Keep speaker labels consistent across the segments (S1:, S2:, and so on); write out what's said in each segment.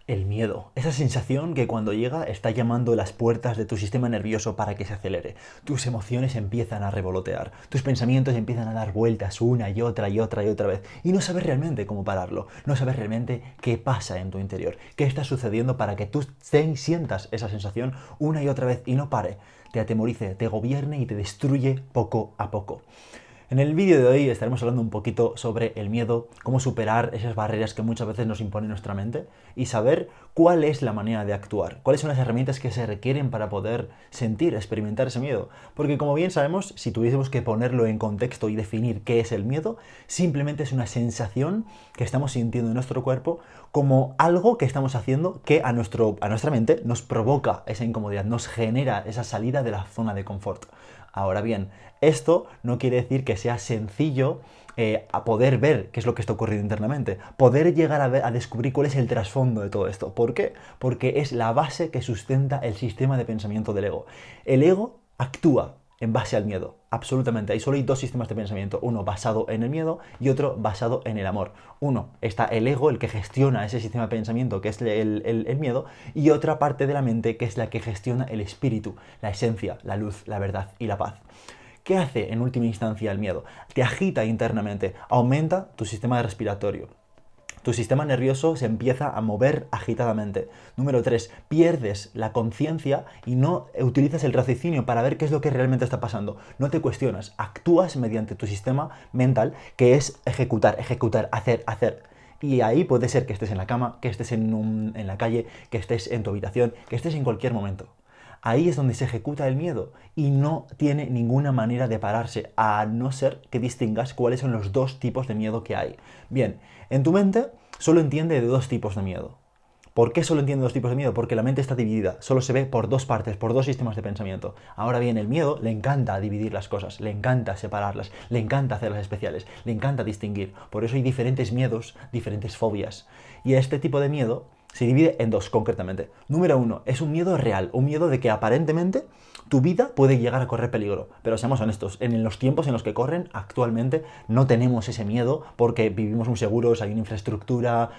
S1: El miedo, esa sensación que cuando llega está llamando las puertas de tu sistema nervioso para que se acelere. Tus emociones empiezan a revolotear, tus pensamientos empiezan a dar vueltas una y otra y otra y otra vez y no sabes realmente cómo pararlo, no sabes realmente qué pasa en tu interior, qué está sucediendo para que tú sientas esa sensación una y otra vez y no pare, te atemorice, te gobierne y te destruye poco a poco. En el vídeo de hoy estaremos hablando un poquito sobre el miedo, cómo superar esas barreras que muchas veces nos impone nuestra mente y saber cuál es la manera de actuar, cuáles son las herramientas que se requieren para poder sentir, experimentar ese miedo. Porque como bien sabemos, si tuviésemos que ponerlo en contexto y definir qué es el miedo, simplemente es una sensación que estamos sintiendo en nuestro cuerpo como algo que estamos haciendo que a nuestra mente nos provoca esa incomodidad, nos genera esa salida de la zona de confort. Ahora bien, esto no quiere decir que sea sencillo a poder ver qué es lo que está ocurriendo internamente, poder llegar a descubrir cuál es el trasfondo de todo esto. ¿Por qué? Porque es la base que sustenta el sistema de pensamiento del ego. El ego actúa en base al miedo, absolutamente. Solo hay dos sistemas de pensamiento, uno basado en el miedo y otro basado en el amor. Uno está el ego, el que gestiona ese sistema de pensamiento, que es el miedo, y otra parte de la mente, que es la que gestiona el espíritu, la esencia, la luz, la verdad y la paz. ¿Qué hace en última instancia el miedo? Te agita internamente, aumenta tu sistema respiratorio. Tu sistema nervioso se empieza a mover agitadamente. Número 3, pierdes la conciencia y no utilizas el raciocinio para ver qué es lo que realmente está pasando. No te cuestionas, actúas mediante tu sistema mental, que es ejecutar, ejecutar, hacer, hacer. Y ahí puede ser que estés en la cama, que estés en la calle, que estés en tu habitación, que estés en cualquier momento. Ahí es donde se ejecuta el miedo y no tiene ninguna manera de pararse, a no ser que distingas cuáles son los dos tipos de miedo que hay. Bien, en tu mente solo entiende de dos tipos de miedo. ¿Por qué solo entiende dos tipos de miedo? Porque la mente está dividida, solo se ve por dos partes, por dos sistemas de pensamiento. Ahora bien, el miedo le encanta dividir las cosas, le encanta separarlas, le encanta hacerlas especiales, le encanta distinguir. Por eso hay diferentes miedos, diferentes fobias. Y este tipo de miedo se divide en dos concretamente. Número uno, es un miedo real, un miedo de que aparentemente tu vida puede llegar a correr peligro. Pero seamos honestos, en los tiempos en los que corren actualmente no tenemos ese miedo porque vivimos muy seguros, hay una infraestructura,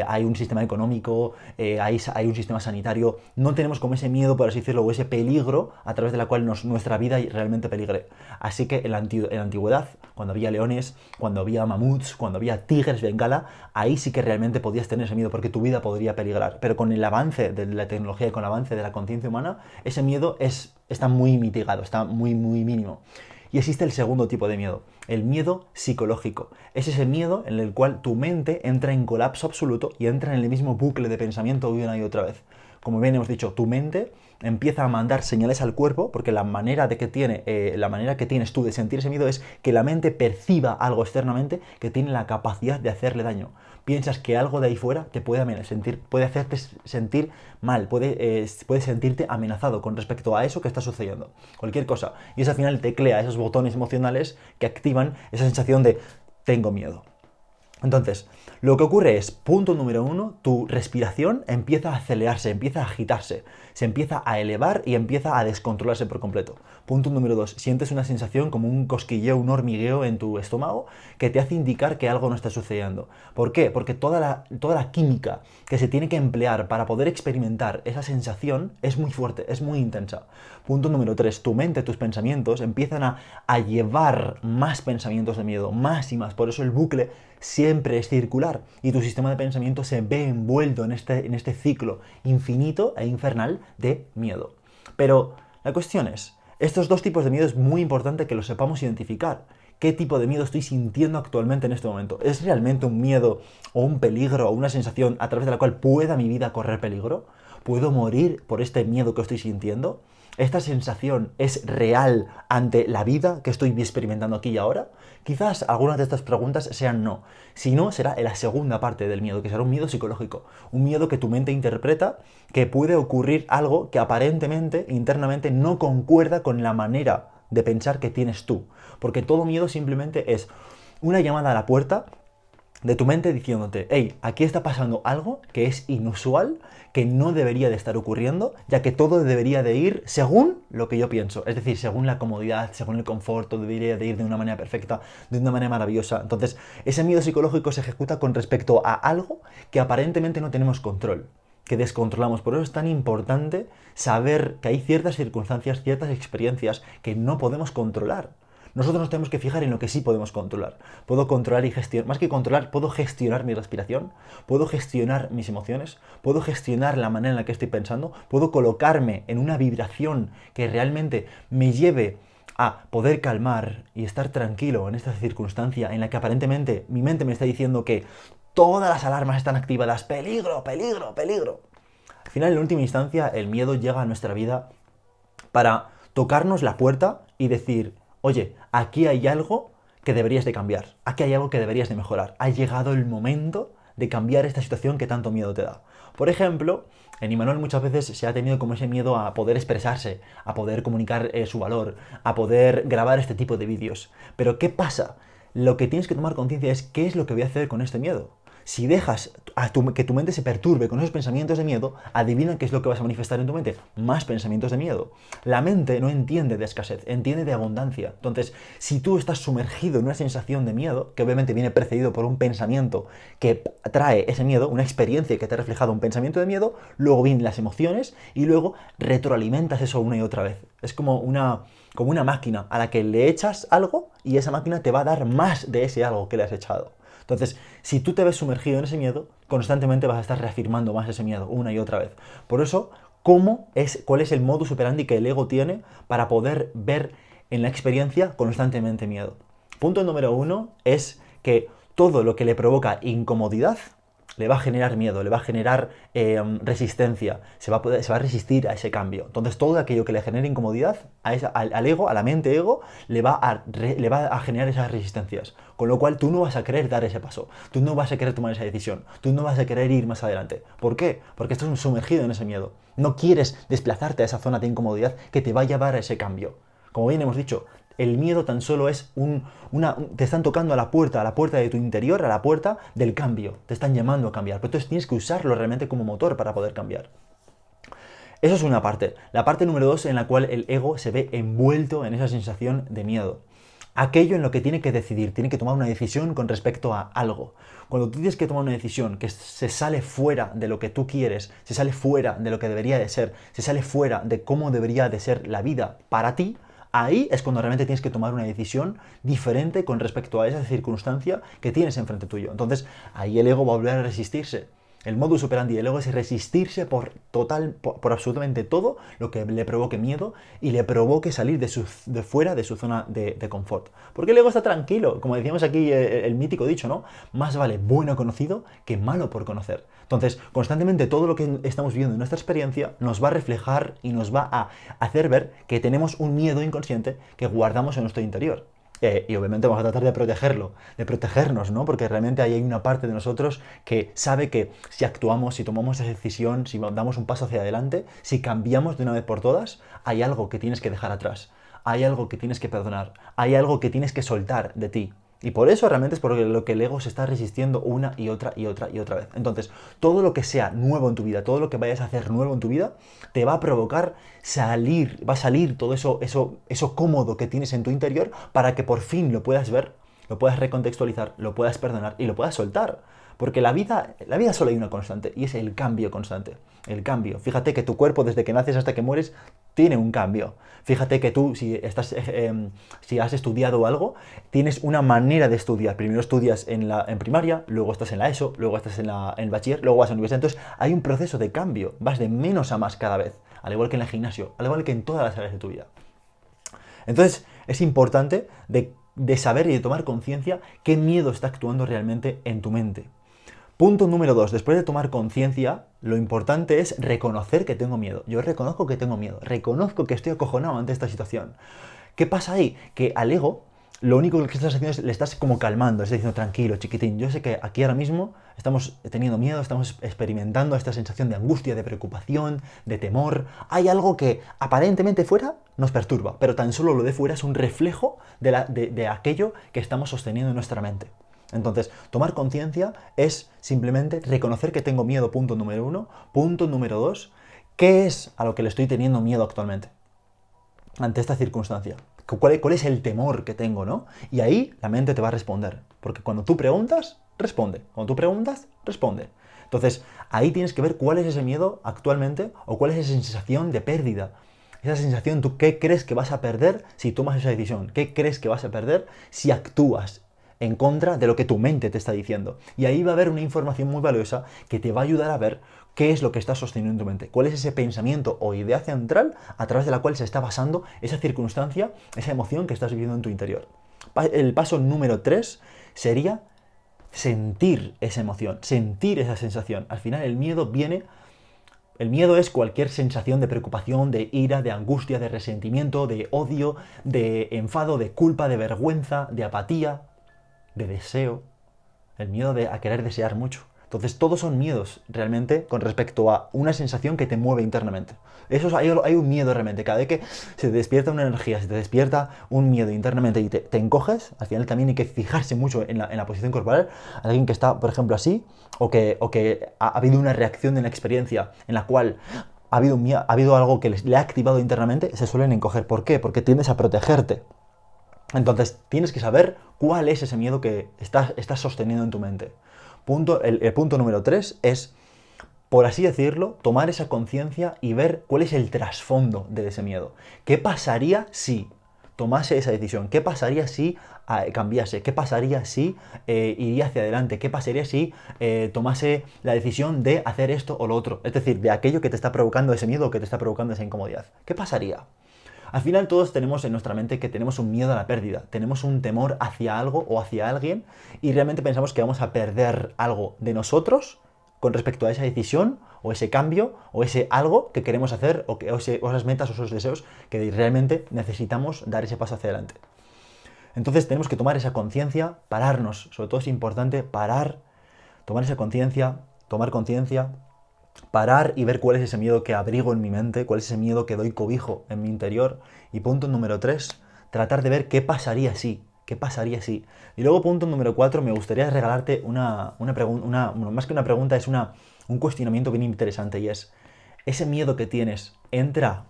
S1: hay un sistema económico, hay un sistema sanitario. No tenemos como ese miedo, por así decirlo, o ese peligro a través de la cual nuestra vida realmente peligre. Así que en la antigüedad, cuando había leones, cuando había mamuts, cuando había tigres bengala, ahí sí que realmente podías tener ese miedo porque tu vida podría peligrar. Pero con el avance de la tecnología y con el avance de la conciencia humana, ese miedo está muy mitigado, está muy, muy mínimo. Y existe el segundo tipo de miedo, el miedo psicológico. Es ese miedo en el cual tu mente entra en colapso absoluto y entra en el mismo bucle de pensamiento una y otra vez. Como bien hemos dicho, tu mente empieza a mandar señales al cuerpo porque la manera que tienes tú de sentir ese miedo es que la mente perciba algo externamente que tiene la capacidad de hacerle daño. Piensas que algo de ahí fuera te puede hacerte sentir mal, puedes sentirte amenazado con respecto a eso que está sucediendo. Cualquier cosa. Y eso al final teclea esos botones emocionales que activan esa sensación de tengo miedo. Entonces, lo que ocurre es, punto número uno, tu respiración empieza a acelerarse, empieza a agitarse, se empieza a elevar y empieza a descontrolarse por completo. Punto número dos, sientes una sensación como un cosquilleo, un hormigueo en tu estómago que te hace indicar que algo no está sucediendo. ¿Por qué? Porque toda la química que se tiene que emplear para poder experimentar esa sensación es muy fuerte, es muy intensa. Punto número tres, tu mente, tus pensamientos empiezan a llevar más pensamientos de miedo, más y más. Por eso el bucle siempre es circular y tu sistema de pensamiento se ve envuelto en este ciclo infinito e infernal de miedo. Pero la cuestión es, estos dos tipos de miedo es muy importante que los sepamos identificar. ¿Qué tipo de miedo estoy sintiendo actualmente en este momento? ¿Es realmente un miedo o un peligro o una sensación a través de la cual pueda mi vida correr peligro? ¿Puedo morir por este miedo que estoy sintiendo? ¿Esta sensación es real ante la vida que estoy experimentando aquí y ahora? Quizás algunas de estas preguntas sean no. Si no, será la segunda parte del miedo, que será un miedo psicológico. Un miedo que tu mente interpreta que puede ocurrir algo que aparentemente, internamente, no concuerda con la manera de pensar que tienes tú. Porque todo miedo simplemente es una llamada a la puerta de tu mente diciéndote, hey, aquí está pasando algo que es inusual, que no debería de estar ocurriendo, ya que todo debería de ir según lo que yo pienso. Es decir, según la comodidad, según el confort, todo debería de ir de una manera perfecta, de una manera maravillosa. Entonces, ese miedo psicológico se ejecuta con respecto a algo que aparentemente no tenemos control. que descontrolamos. Por eso es tan importante saber que hay ciertas circunstancias, ciertas experiencias que no podemos controlar. Nosotros nos tenemos que fijar en lo que sí podemos controlar. Puedo controlar y gestionar, más que controlar, puedo gestionar mi respiración, puedo gestionar mis emociones, puedo gestionar la manera en la que estoy pensando, puedo colocarme en una vibración que realmente me lleve a poder calmar y estar tranquilo en esta circunstancia en la que aparentemente mi mente me está diciendo que todas las alarmas están activadas, peligro, peligro, peligro. Al final, en última instancia, el miedo llega a nuestra vida para tocarnos la puerta y decir, oye, aquí hay algo que deberías de cambiar, aquí hay algo que deberías de mejorar. Ha llegado el momento de cambiar esta situación que tanto miedo te da. Por ejemplo, en Imanol muchas veces se ha tenido como ese miedo a poder expresarse, a poder comunicar su valor, a poder grabar este tipo de vídeos. Pero ¿qué pasa? Lo que tienes que tomar conciencia es qué es lo que voy a hacer con este miedo. Si dejas que tu mente se perturbe con esos pensamientos de miedo, adivina qué es lo que vas a manifestar en tu mente. Más pensamientos de miedo. La mente no entiende de escasez, entiende de abundancia. Entonces, si tú estás sumergido en una sensación de miedo, que obviamente viene precedido por un pensamiento que trae ese miedo, una experiencia que te ha reflejado un pensamiento de miedo, luego vienen las emociones y luego retroalimentas eso una y otra vez. Es como una máquina a la que le echas algo y esa máquina te va a dar más de ese algo que le has echado. Entonces, si tú te ves sumergido en ese miedo, constantemente vas a estar reafirmando más ese miedo una y otra vez. Por eso, ¿cuál es el modus operandi que el ego tiene para poder ver en la experiencia constantemente miedo? Punto número 1 es que todo lo que le provoca incomodidad le va a generar miedo, le va a generar resistencia, se va a resistir a ese cambio. Entonces todo aquello que le genere incomodidad al ego, a la mente ego, le va a generar esas resistencias. Con lo cual tú no vas a querer dar ese paso, tú no vas a querer tomar esa decisión, tú no vas a querer ir más adelante. ¿Por qué? Porque estás sumergido en ese miedo. No quieres desplazarte a esa zona de incomodidad que te va a llevar a ese cambio. Como bien hemos dicho, el miedo tan solo es te están tocando a la puerta de tu interior, a la puerta del cambio. Te están llamando a cambiar. Pero entonces tienes que usarlo realmente como motor para poder cambiar. Eso es una parte. La parte número 2 en la cual el ego se ve envuelto en esa sensación de miedo. Aquello en lo que tiene que decidir, tiene que tomar una decisión con respecto a algo. Cuando tú tienes que tomar una decisión que se sale fuera de lo que tú quieres, se sale fuera de lo que debería de ser, se sale fuera de cómo debería de ser la vida para ti, ahí es cuando realmente tienes que tomar una decisión diferente con respecto a esa circunstancia que tienes enfrente tuyo. Entonces, ahí el ego va a volver a resistirse. El modus operandi del ego es resistirse por absolutamente todo lo que le provoque miedo y le provoque salir de fuera de su zona de confort. Porque el ego está tranquilo, como decíamos aquí el mítico dicho, ¿no? Más vale bueno conocido que malo por conocer. Entonces, constantemente todo lo que estamos viviendo en nuestra experiencia nos va a reflejar y nos va a hacer ver que tenemos un miedo inconsciente que guardamos en nuestro interior. Y obviamente vamos a tratar de protegerlo, de protegernos, ¿no? Porque realmente ahí hay una parte de nosotros que sabe que si actuamos, si tomamos esa decisión, si damos un paso hacia adelante, si cambiamos de una vez por todas, hay algo que tienes que dejar atrás, hay algo que tienes que perdonar, hay algo que tienes que soltar de ti. Y por eso realmente es por lo que el ego se está resistiendo una y otra y otra y otra vez. Entonces, todo lo que sea nuevo en tu vida, todo lo que vayas a hacer nuevo en tu vida, te va a provocar va a salir todo eso cómodo que tienes en tu interior para que por fin lo puedas ver, lo puedas recontextualizar, lo puedas perdonar y lo puedas soltar. Porque la vida solo hay una constante y es el cambio constante. El cambio. Fíjate que tu cuerpo desde que naces hasta que mueres tiene un cambio. Fíjate que tú, si has estudiado algo, tienes una manera de estudiar. Primero estudias en primaria, luego estás en la ESO, luego estás en el bachiller, luego vas a la universidad. Entonces hay un proceso de cambio. Vas de menos a más cada vez. Al igual que en el gimnasio, al igual que en todas las áreas de tu vida. Entonces es importante de saber y de tomar conciencia qué miedo está actuando realmente en tu mente. Punto número 2. Después de tomar conciencia, lo importante es reconocer que tengo miedo. Yo reconozco que tengo miedo. Reconozco que estoy acojonado ante esta situación. ¿Qué pasa ahí? Que al ego, lo único que estás haciendo es le estás como calmando. Estás diciendo, tranquilo, chiquitín. Yo sé que aquí ahora mismo estamos teniendo miedo, estamos experimentando esta sensación de angustia, de preocupación, de temor. Hay algo que aparentemente fuera nos perturba, pero tan solo lo de fuera es un reflejo de aquello que estamos sosteniendo en nuestra mente. Entonces, tomar conciencia es simplemente reconocer que tengo miedo, punto número 1. Punto número 2, ¿qué es a lo que le estoy teniendo miedo actualmente ante esta circunstancia? ¿Cuál es el temor que tengo, no? Y ahí la mente te va a responder. Porque cuando tú preguntas, responde. Cuando tú preguntas, responde. Entonces, ahí tienes que ver cuál es ese miedo actualmente o cuál es esa sensación de pérdida. Esa sensación, ¿tú qué crees que vas a perder si tomas esa decisión? ¿Qué crees que vas a perder si actúas en contra de lo que tu mente te está diciendo? Y ahí va a haber una información muy valiosa que te va a ayudar a ver qué es lo que estás sosteniendo en tu mente, cuál es ese pensamiento o idea central a través de la cual se está basando esa circunstancia, esa emoción que estás viviendo en tu interior. El paso número 3 sería sentir esa emoción, sentir esa sensación. Al final el miedo es cualquier sensación de preocupación, de ira, de angustia, de resentimiento, de odio, de enfado, de culpa, de vergüenza, de apatía, de deseo. El miedo a querer desear mucho. Entonces, todos son miedos realmente con respecto a una sensación que te mueve internamente. Hay un miedo realmente. Cada vez que se te despierta una energía, se te despierta un miedo internamente y te encoges, al final también hay que fijarse mucho en la posición corporal. Alguien que está, por ejemplo, así, o que ha habido una reacción en la experiencia en la cual ha habido algo que le ha activado internamente, se suelen encoger. ¿Por qué? Porque tiendes a protegerte. Entonces, tienes que saber cuál es ese miedo que estás sosteniendo en tu mente. El punto número 3 es, por así decirlo, tomar esa conciencia y ver cuál es el trasfondo de ese miedo. ¿Qué pasaría si tomase esa decisión? ¿Qué pasaría si cambiase? ¿Qué pasaría si iría hacia adelante? ¿Qué pasaría si tomase la decisión de hacer esto o lo otro? Es decir, de aquello que te está provocando ese miedo o que te está provocando esa incomodidad. ¿Qué pasaría? Al final todos tenemos en nuestra mente que tenemos un miedo a la pérdida, tenemos un temor hacia algo o hacia alguien y realmente pensamos que vamos a perder algo de nosotros con respecto a esa decisión o ese cambio o ese algo que queremos hacer o esas metas o esos deseos que realmente necesitamos dar ese paso hacia adelante. Entonces tenemos que tomar esa conciencia, pararnos, sobre todo es importante tomar esa conciencia, tomar conciencia, parar y ver cuál es ese miedo que abrigo en mi mente, cuál es ese miedo que doy cobijo en mi interior. Y punto número 3, tratar de ver qué pasaría si. ¿Qué pasaría si? Y luego punto número 4, me gustaría regalarte una pregunta, más que una pregunta, es un cuestionamiento bien interesante y es, ¿ese miedo que tienes entra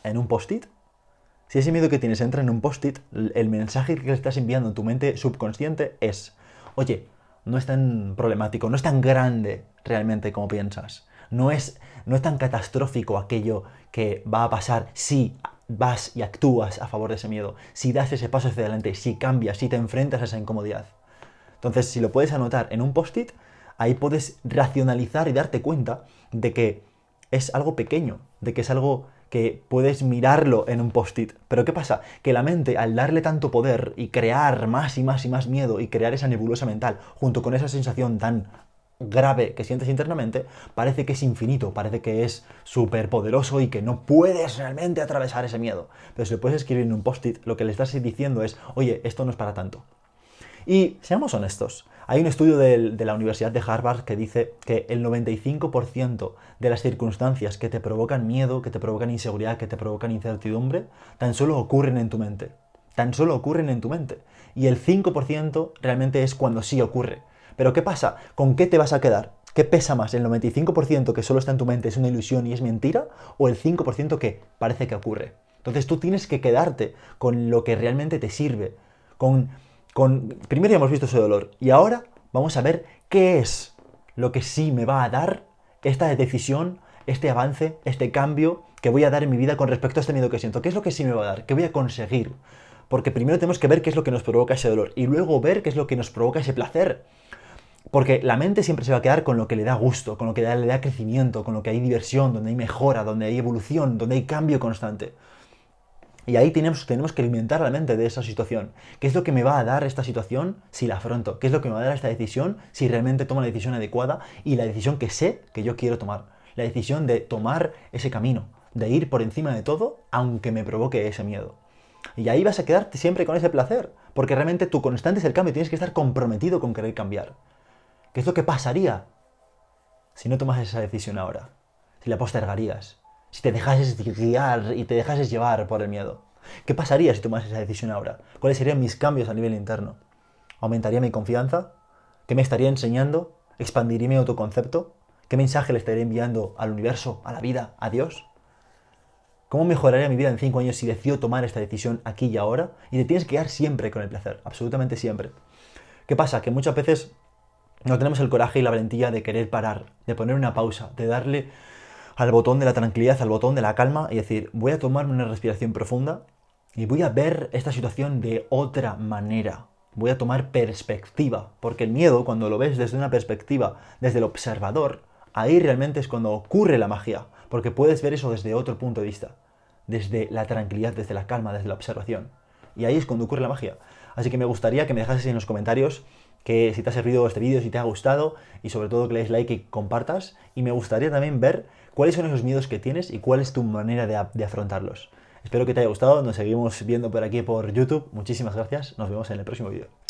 S1: en un post-it? Si ese miedo que tienes entra en un post-it, el mensaje que le estás enviando en tu mente subconsciente es, oye, no es tan problemático, no es tan grande realmente como piensas. No es tan catastrófico aquello que va a pasar si vas y actúas a favor de ese miedo, si das ese paso hacia adelante, si cambias, si te enfrentas a esa incomodidad. Entonces, si lo puedes anotar en un post-it, ahí puedes racionalizar y darte cuenta de que es algo pequeño, de que es algo que puedes mirarlo en un post-it. Pero ¿qué pasa? Que la mente, al darle tanto poder y crear más y más y más miedo y crear esa nebulosa mental, junto con esa sensación tan grave que sientes internamente, parece que es infinito, parece que es súper poderoso y que no puedes realmente atravesar ese miedo. Pero si lo puedes escribir en un post-it, lo que le estás diciendo es, oye, esto no es para tanto. Y seamos honestos, hay un estudio de la Universidad de Harvard que dice que el 95% de las circunstancias que te provocan miedo, que te provocan inseguridad, que te provocan incertidumbre, tan solo ocurren en tu mente. Tan solo ocurren en tu mente. Y el 5% realmente es cuando sí ocurre. Pero ¿qué pasa? ¿Con qué te vas a quedar? ¿Qué pesa más? ¿El 95% que solo está en tu mente es una ilusión y es mentira? ¿O el 5% que parece que ocurre? Entonces tú tienes que quedarte con lo que realmente te sirve. Primero ya hemos visto ese dolor y ahora vamos a ver qué es lo que sí me va a dar esta decisión, este avance, este cambio que voy a dar en mi vida con respecto a este miedo que siento. ¿Qué es lo que sí me va a dar? ¿Qué voy a conseguir? Porque primero tenemos que ver qué es lo que nos provoca ese dolor y luego ver qué es lo que nos provoca ese placer. Porque la mente siempre se va a quedar con lo que le da gusto, con lo que le da crecimiento, con lo que hay diversión, donde hay mejora, donde hay evolución, donde hay cambio constante. Y ahí tenemos que alimentar la mente de esa situación. ¿Qué es lo que me va a dar esta situación si la afronto? ¿Qué es lo que me va a dar esta decisión si realmente tomo la decisión adecuada y la decisión que sé que yo quiero tomar? La decisión de tomar ese camino, de ir por encima de todo, aunque me provoque ese miedo. Y ahí vas a quedarte siempre con ese placer, porque realmente tu constante es el cambio, tienes que estar comprometido con querer cambiar. ¿Qué es lo que pasaría si no tomas esa decisión ahora? Si la postergarías, si te dejases guiar y te dejases llevar por el miedo. ¿Qué pasaría si tomas esa decisión ahora? ¿Cuáles serían mis cambios a nivel interno? ¿Aumentaría mi confianza? ¿Qué me estaría enseñando? ¿Expandiría mi autoconcepto? ¿Qué mensaje le estaría enviando al universo, a la vida, a Dios? ¿Cómo mejoraría mi vida en 5 años si decido tomar esta decisión aquí y ahora? Y te tienes que quedar siempre con el placer, absolutamente siempre. ¿Qué pasa? Que muchas veces No tenemos el coraje y la valentía de querer parar, de poner una pausa, de darle al botón de la tranquilidad, al botón de la calma y decir, voy a tomarme una respiración profunda y voy a ver esta situación de otra manera. Voy a tomar perspectiva, porque el miedo, cuando lo ves desde una perspectiva, desde el observador, ahí realmente es cuando ocurre la magia, porque puedes ver eso desde otro punto de vista, desde la tranquilidad, desde la calma, desde la observación. Y ahí es cuando ocurre la magia. Así que me gustaría que me dejases en los comentarios que si te ha servido este vídeo, si te ha gustado y sobre todo que le des like y compartas. Y me gustaría también ver cuáles son esos miedos que tienes y cuál es tu manera de afrontarlos. Espero que te haya gustado, nos seguimos viendo por aquí por YouTube. Muchísimas gracias, nos vemos en el próximo vídeo.